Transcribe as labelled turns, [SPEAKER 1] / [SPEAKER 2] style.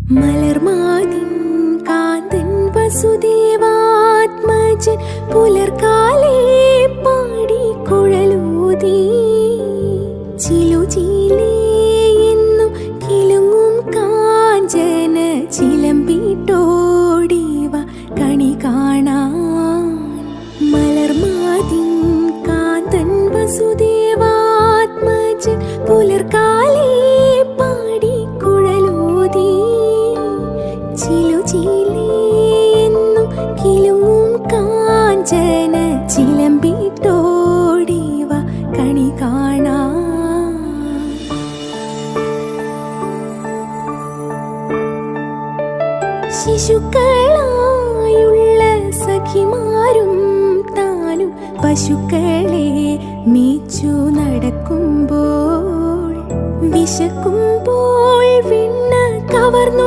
[SPEAKER 1] മലർമാതിൻ കാന്തൻ വസുദേവാത്മജൻ പുലർക്കാലേ പാടി കുഴലൂതി ചിലുചീലേ എന്നും കിലുങ്ങും കാഞ്ചന ചിലമ്പിട്ടോടിവ കണി കാണാൻ. മലർമാതിൻ കാന്തൻ വസുദേവാത്മജൻ പുലർക്കാലേ പാടി കുഴലൂതി ചിലുചീലേ എന്നും കിലുങ്ങും കാഞ്ചന ചിലമ്പിട്ടോടിവ കണി കാണാൻ. ശിശുക്കളായുള്ള സഖിമാരും താനും പശുക്കളെ മേച്ചു നടക്കുമ്പോൾ വിശക്കുമ്പോൾ വിണ്ണ കവർന്നു